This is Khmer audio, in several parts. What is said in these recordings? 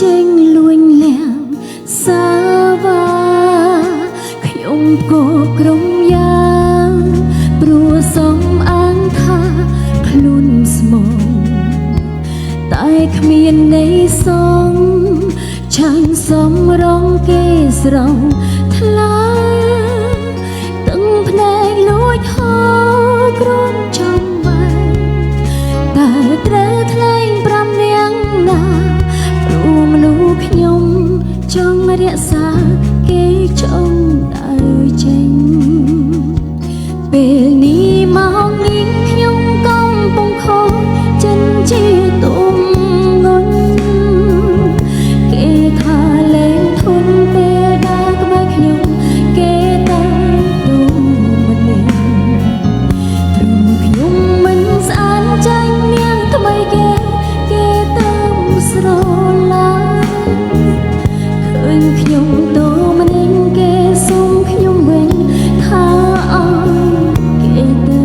ចេញលួញលៀងសាវ៉ាខ្ញុំក៏ក្រុមយ៉ាងព្រោះសំអាងថាខ្លួនស្មងតែគ្មានន័យសំឆាញ់សំរងគេស្រងថ្លាទាំងភ្នែកលួចហោក្រំចំបែតែត្រូវថ្លែង5នាងណាព្រោះមនុស្សខ្ញុំចង់រក្សាគេចង់ដើរចេញពេលនេះមកនេះខ្ញុំកំពុងខកចិនជាទុំងន់គេថាលែងធន់ពេលដើរក្បែរខ្ញុំគេតែទូម្នាក់ព្រោះខ្ញុំមិនស្អាតចាញ់នាងថ្មីគេទៅស្រឡាញ់ឃើញខ្ញុំតូម្នាក់គេសុំខ្ញុំវិញថាអស់គេទៅ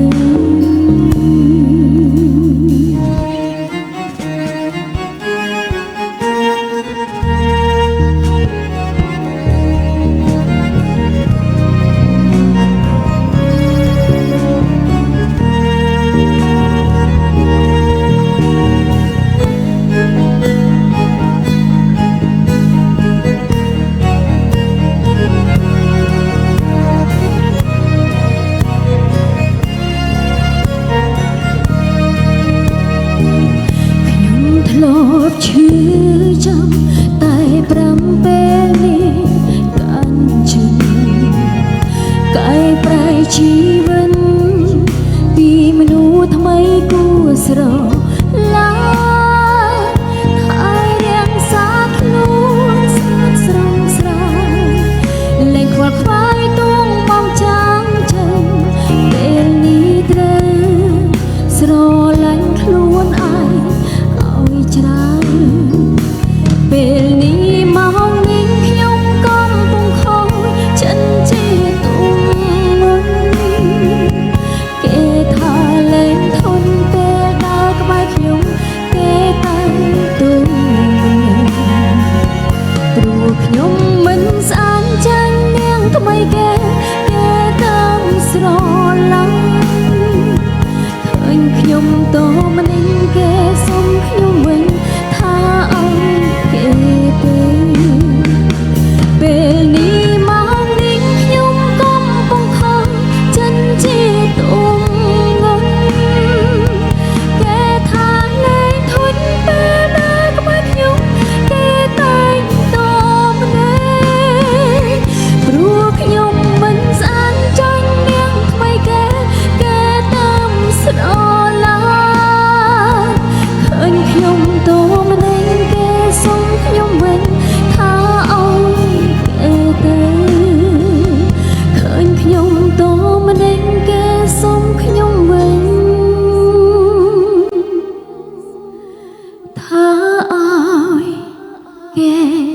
ធ្លាប់ឈឺចាំតែ5ពេលនេះកាន់ជឿកែប្រែជីវិតពីមនុស្សថ្មីគួរស្រឡាញ់ហើយរៀងសាខ្លួនស្ងាត់ស្រងស្រ័យលែងខ្វល់ខ្វាយទួងបងចាំចេញពេលនេះត្រូវស្រឡាញ់ខ្លួនឯងច្រើនពេលនេះមកនេះខ្ញុំកំពុងខូចចិនជាទុំងន់គេថាលែងធន់ពេលដើរក្បែរខ្ញុំគេតែទុំព្រោះខ្ញុំមិនស្អាតចាញ់នាងថ្មីគេទៅស្រឡាញ់ឃើញខ្ញុំតូម្នាក់គេសុំខ្ញុំវិញថាអស់គេទៅពេលនេះមកនេះខ្ញុំកំពុងខកចិនជាទុំងន់គេថាលែងធន់ពេលដើរក្បែរខ្ញុំគេតែងតម្នាក់ព្រោះខ្ញុំមិនស្អាតចាញ់នាងថ្មីគេទៅស្រឡាញ់ឃើញខ្ញុំតូម្នាក់គេសុំខ្ញុំវិញថាអស់គេទៅឃើញខ្ញុំតូម្នាក់គេសុំខ្ញុំវិញថាអស់គេ